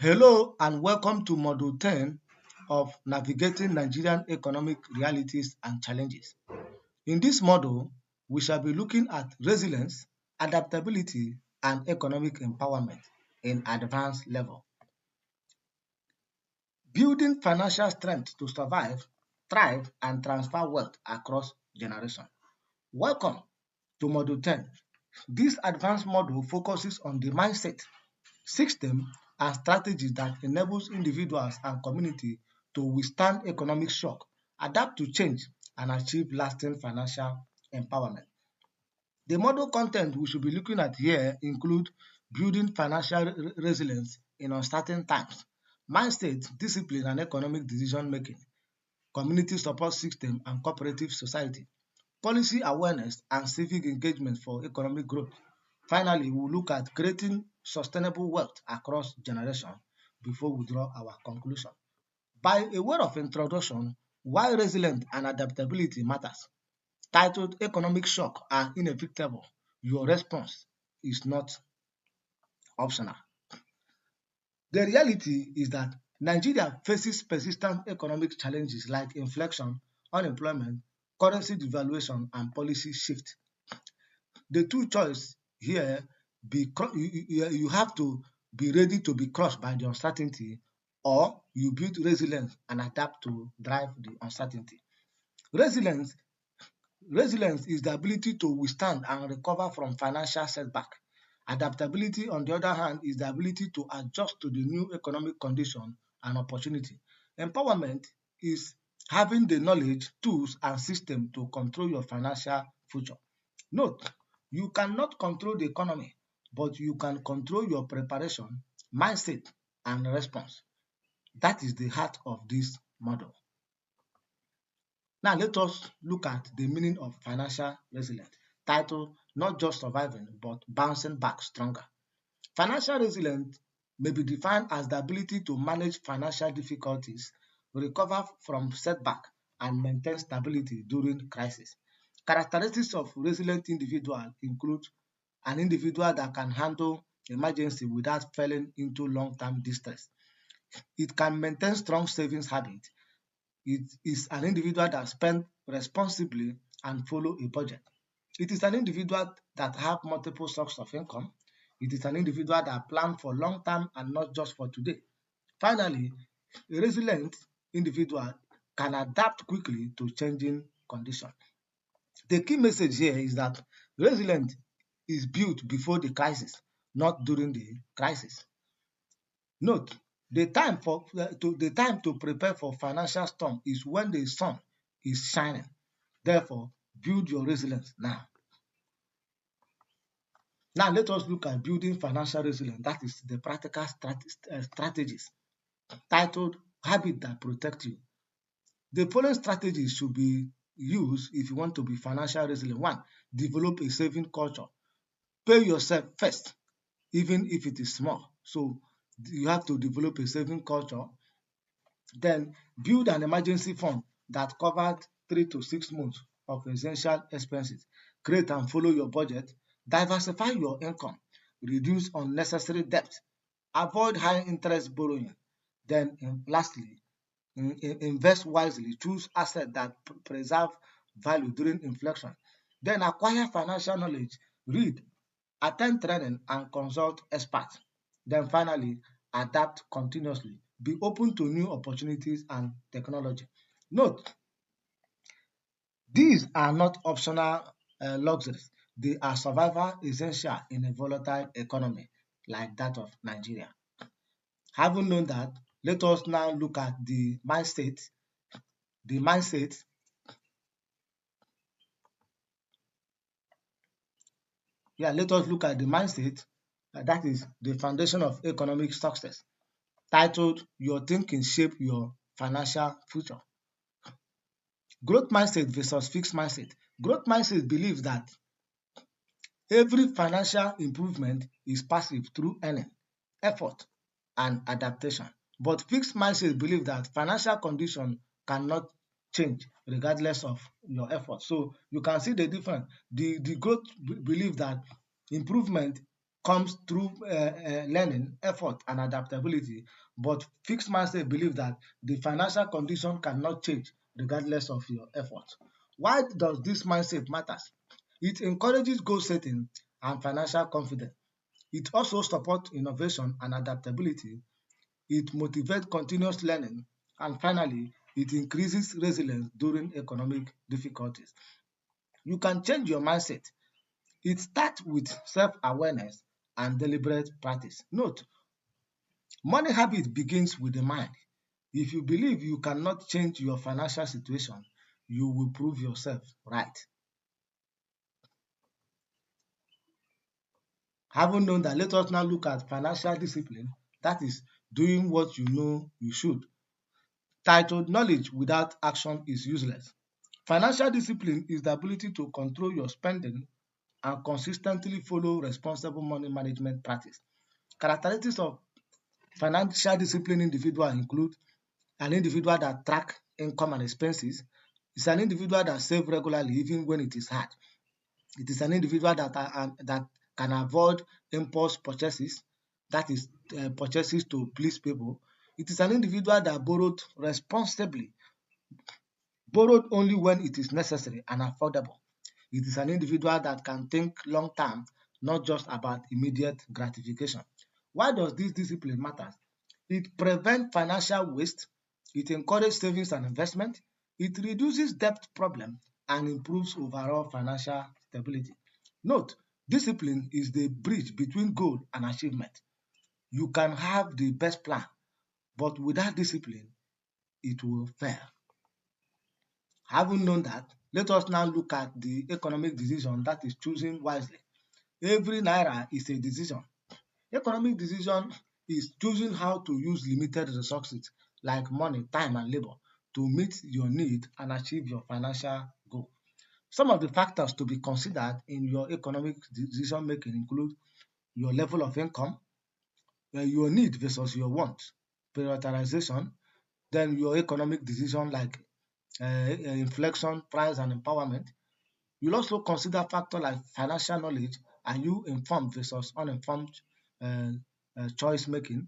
Hello and welcome to Module 10 of Navigating Nigerian Economic Realities and Challenges. In this module, we shall be looking at resilience, adaptability, and economic empowerment in advanced level. Building financial strength to survive, thrive, and transfer wealth across generations. Welcome to Module 10. This advanced module focuses on the mindset, system, and strategies that enables individuals and community to withstand economic shock, adapt to change, and achieve lasting financial empowerment. The model content we should be looking at here include building financial resilience in uncertain times, mindset, discipline, and economic decision making, community support system and cooperative society, policy awareness and civic engagement for economic growth. Finally, we'll look at creating sustainable wealth across generations before we draw our conclusion. By a way of introduction, why resilience and adaptability matters. Titled Economic Shock are Inevitable, Your Response is Not Optional. The reality is that Nigeria faces persistent economic challenges like inflation, unemployment, currency devaluation, and policy shift. The two choices here you have to be ready to be crushed by the uncertainty, or you build resilience and adapt to drive the uncertainty. Resilience Resilience is the ability to withstand and recover from financial setback. Adaptability, on the other hand, is the ability to adjust to the new economic condition and opportunity. Empowerment is having the knowledge, tools, and system to control your financial future. Note, you cannot control the economy, but you can control your preparation, mindset, and response. That is the heart of this model. Now let us look at the meaning of financial resilience, titled Not Just Surviving but Bouncing Back Stronger. Financial resilience may be defined as the ability to manage financial difficulties, recover from setback, and maintain stability during crisis. Characteristics of resilient individual include an individual that can handle emergency without falling into long-term distress. It can maintain strong savings habits. It is an individual that spends responsibly and follow a budget. It is an individual that have multiple sources of income. It is an individual that plan for long term and not just for today. Finally, a resilient individual can adapt quickly to changing conditions. The key message here is that resilience is built before the crisis, not during the crisis. Note, the time to prepare for financial storm is when the sun is shining. Therefore, build your resilience now. Now let us look at building financial resilience. That is the practical strategies titled Habit That Protect You. The following strategies should be used if you want to be financial resilient. One, develop a saving culture. Pay yourself first, even if it is small. So you have to develop a saving culture. Then build an emergency fund that covered 3 to 6 months of essential expenses. Create and follow your budget. Diversify your income. Reduce unnecessary debt. Avoid high interest borrowing. Then lastly, invest wisely. Choose assets that preserve value during inflation. Then acquire financial knowledge. Read, attend training, and consult experts. Then finally, adapt continuously. Be open to new opportunities and technology. Note, these are not optional luxuries. They are survival essential in a volatile economy like that of Nigeria. Having known that, let us now look at the mindset. The mindset, let us look at the mindset that is the foundation of economic success, titled Your Thinking Shape Your Financial Future. Growth mindset versus fixed mindset. Growth mindset believes that every financial improvement is passive through earning, effort, and adaptation. But fixed mindset believes that financial condition cannot change regardless of your effort. So you can see the difference. The growth believe that improvement comes through learning, effort, and adaptability, but fixed mindset believe that the financial condition cannot change regardless of your effort. Why does this mindset matters? It encourages goal setting and financial confidence. It also supports innovation and adaptability. It motivates continuous learning. And finally, it increases resilience during economic difficulties. You can change your mindset. It starts with self-awareness and deliberate practice. Note, money habit begins with the mind. If you believe you cannot change your financial situation, you will prove yourself right. Having known that, let us now look at financial discipline, that is, doing what you know you should. Titled Knowledge Without Action is Useless. Financial discipline is the ability to control your spending and consistently follow responsible money management practice. Characteristics of financial discipline individual include an individual that track income and expenses. It's an individual that save regularly even when it is hard. It is an individual that can avoid impulse purchases, that is purchases to please people. It is an individual that borrowed responsibly, borrowed only when it is necessary and affordable. It is an individual that can think long term, not just about immediate gratification. Why does this discipline matter? It prevents financial waste, it encourages savings and investment, it reduces debt problem, and improves overall financial stability. Note, discipline is the bridge between goal and achievement. You can have the best plan, but without discipline, it will fail. Having known that, let us now look at the economic decision, that is choosing wisely. Every naira is a decision. Economic decision is choosing how to use limited resources like money, time, and labor to meet your need and achieve your financial goal. Some of the factors to be considered in your economic decision making include your level of income, your need versus your want, prioritization, then your economic decision like inflation, price, and empowerment. You'll also consider factors like financial knowledge. Are you informed versus uninformed uh, choice making?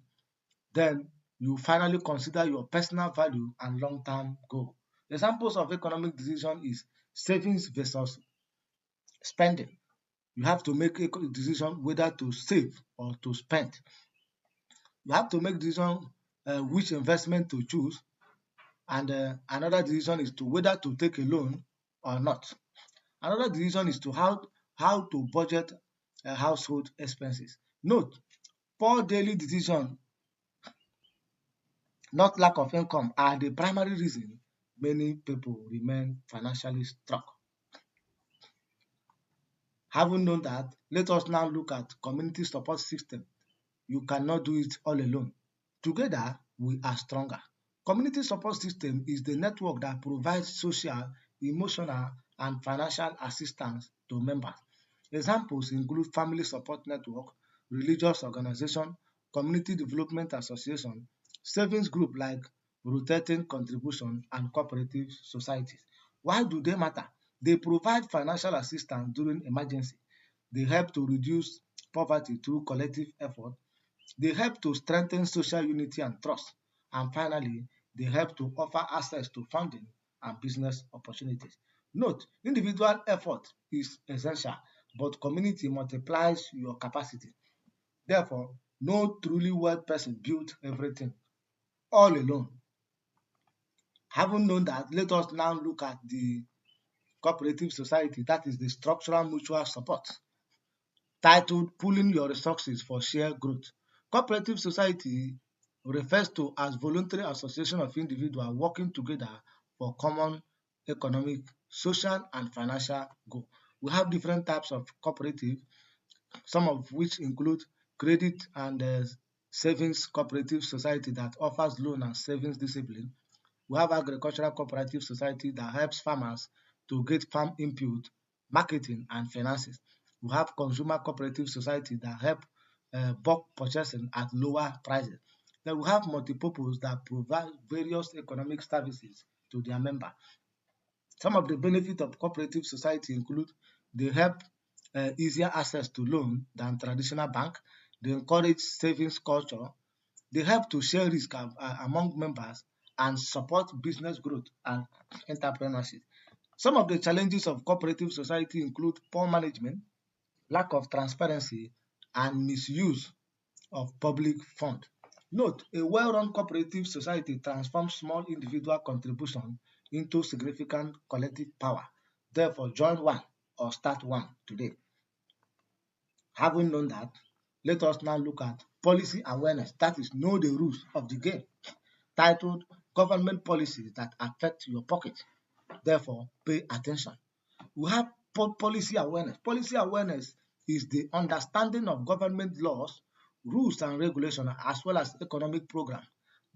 Then you finally consider your personal value and long-term goal. Examples of economic decision is savings versus spending. You have to make a decision whether to save or to spend. You have to make decision which investment to choose, and another decision is to whether to take a loan or not. Another decision is to how to budget household expenses. Note, poor daily decision, not lack of income, are the primary reason many people remain financially stuck. Having known that, let us now look at community support system. You cannot do it all alone. Together, we are stronger. Community support system is the network that provides social, emotional, and financial assistance to members. Examples include family support network, religious organization, community development association, savings group like rotating contribution, and cooperative societies. Why do they matter? They provide financial assistance during emergency. They help to reduce poverty through collective effort. They help to strengthen social unity and trust. And finally, they help to offer access to funding and business opportunities. Note, individual effort is essential, but community multiplies your capacity. Therefore, no truly wealthy person built everything all alone. Having known that, let us now look at the cooperative society, that is the structural mutual support, titled Pooling Your Resources for Shared Growth. Cooperative society refers to as voluntary association of individuals working together for common economic, social, and financial goal. We have different types of cooperative, some of which include credit and savings cooperative society that offers loan and savings discipline. We have agricultural cooperative society that helps farmers to get farm input, marketing, and finances. We have consumer cooperative society that help bulk purchasing at lower prices. Then we have multipurpose that provide various economic services to their members. Some of the benefits of cooperative society include they help easier access to loan than traditional bank. They encourage savings culture. They help to share risk among members and support business growth and entrepreneurship. Some of the challenges of cooperative society include poor management, lack of transparency, and misuse of public fund. Note, a well-run cooperative society transforms small individual contribution into significant collective power. Therefore, join one or start one today. Having known that, let us now look at policy awareness, that is, know the rules of the game, titled Government Policies That Affect Your Pocket. Therefore, pay attention. We have policy awareness. Policy awareness is the understanding of government laws, rules and regulations, as well as economic programs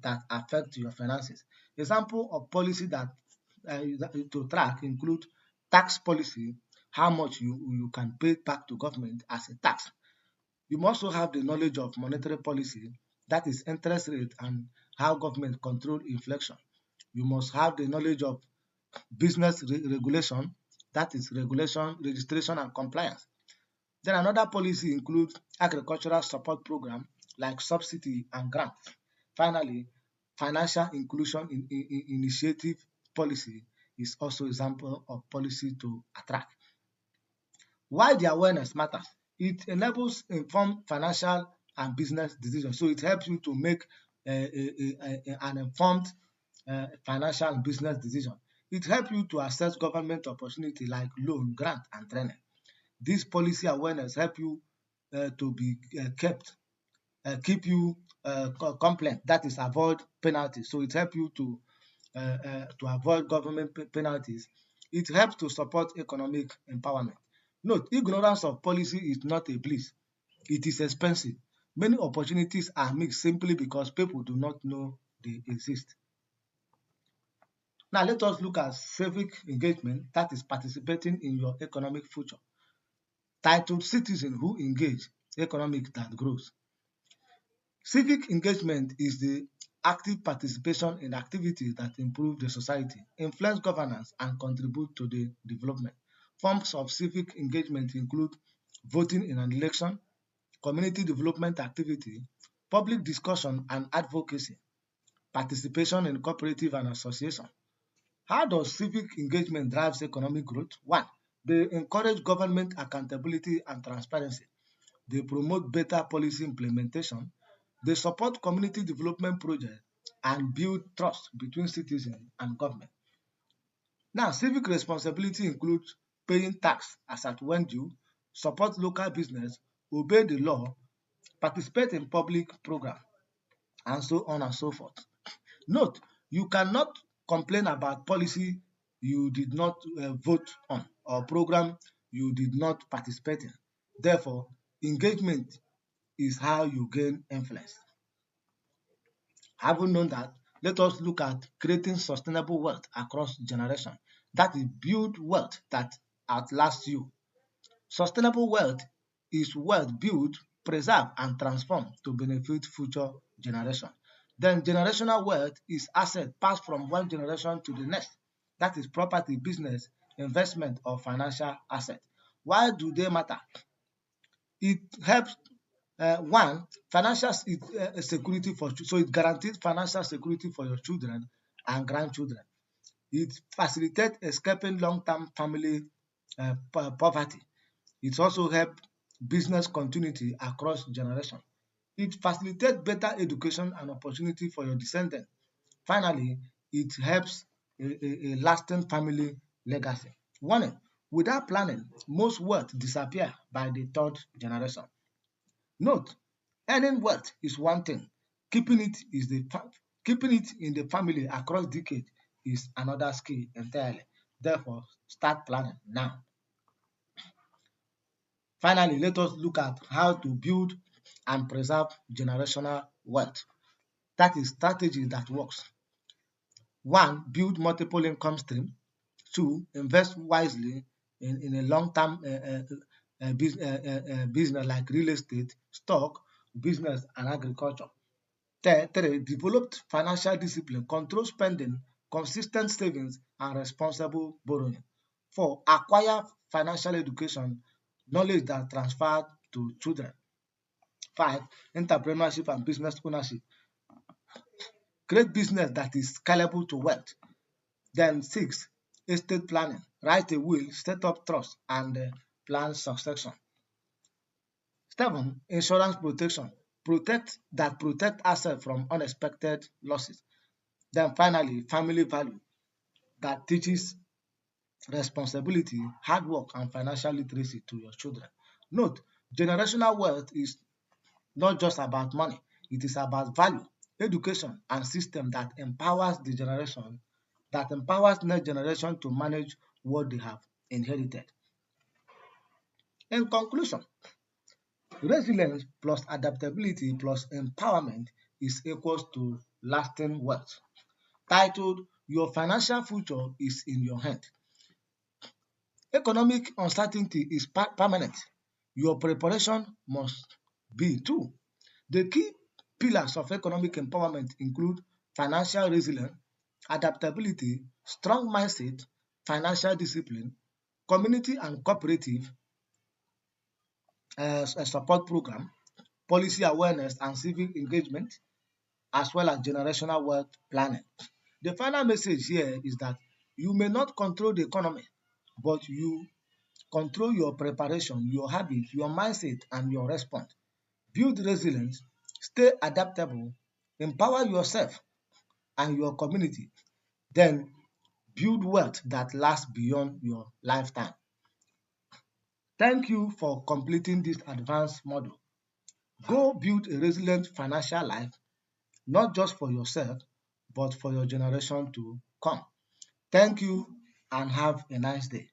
that affect your finances. Example of policy to track include tax policy, how much you can pay back to government as a tax. You must also have the knowledge of monetary policy, that is interest rate and how government control inflation. You must have the knowledge of business regulation, that is regulation, registration and compliance. Then another policy includes agricultural support program like subsidy and grant. Finally, financial inclusion initiative policy is also example of policy to attract. Why the awareness matters? It enables informed financial and business decisions. So it helps you to make an informed financial and business decision. It helps you to assess government opportunity like loan, grant, and training. This policy awareness help you to be keep you compliant. That is, avoid penalties. So it helps you to avoid government penalties. It helps to support economic empowerment. Note, ignorance of policy is not a bliss. It is expensive. Many opportunities are missed simply because people do not know they exist. Now let us look at civic engagement, that is participating in your economic future, titled Citizens Who Engage, Economic That Grows. Civic engagement is the active participation in activities that improve the society, influence governance, and contribute to the development. Forms of civic engagement include voting in an election, community development activity, public discussion and advocacy, participation in cooperative and association. How does civic engagement drive economic growth? One, they encourage government accountability and transparency. They promote better policy implementation. They support community development projects and build trust between citizens and government. Now, civic responsibility includes paying tax as at when due, support local business, obey the law, participate in public programs, and so on and so forth. Note, you cannot complain about policy you did not vote on or program you did not participate in. Therefore, engagement is how you gain influence. Having known that, let us look at creating sustainable wealth across generations. That is, build wealth that outlasts you. Sustainable wealth is wealth built, preserved, and transformed to benefit future generations. Then generational wealth is asset passed from one generation to the next. That is property, business, investment, or financial asset. Why do they matter? It helps one financial security so it guarantees financial security for your children and grandchildren. It facilitates escaping long-term family poverty. It also helps business continuity across generations. It facilitates better education and opportunity for your descendants. Finally, it helps a lasting family legacy. Warning, without planning, most wealth disappear by the third generation. Note, earning wealth is one thing, keeping it keeping it in the family across decades is another skill entirely. Therefore, start planning now. Finally, let us look at how to build and preserve generational wealth. That is strategy that works. One, build multiple income streams. Two, invest wisely in a long-term business like real estate, stock, business, and agriculture. Three, develop financial discipline, control spending, consistent savings, and responsible borrowing. Four, acquire financial education, knowledge that transferred to children. 5. Entrepreneurship and business ownership. Create business that is scalable to wealth. Then 6. Estate planning. Write a will, set up trust, and plan succession. 7. Insurance protection. Protect assets from unexpected losses. Then finally, family value that teaches responsibility, hard work, and financial literacy to your children. Note, generational wealth is not just about money, it is about value, education, and system that empowers next generation to manage what they have inherited. In conclusion, resilience plus adaptability plus empowerment is equals to lasting wealth. Titled Your Financial Future is in Your Hand. Economic uncertainty is permanent. Your preparation must be too. The key pillars of economic empowerment include financial resilience, adaptability, strong mindset, financial discipline, community and cooperative support program, policy awareness and civic engagement, as well as generational wealth planning. The final message here is that you may not control the economy, but you control your preparation, your habit, your mindset, and your response. Build resilience, stay adaptable, empower yourself and your community, then build wealth that lasts beyond your lifetime. Thank you for completing this advanced module. Go build a resilient financial life, not just for yourself, but for your generation to come. Thank you and have a nice day.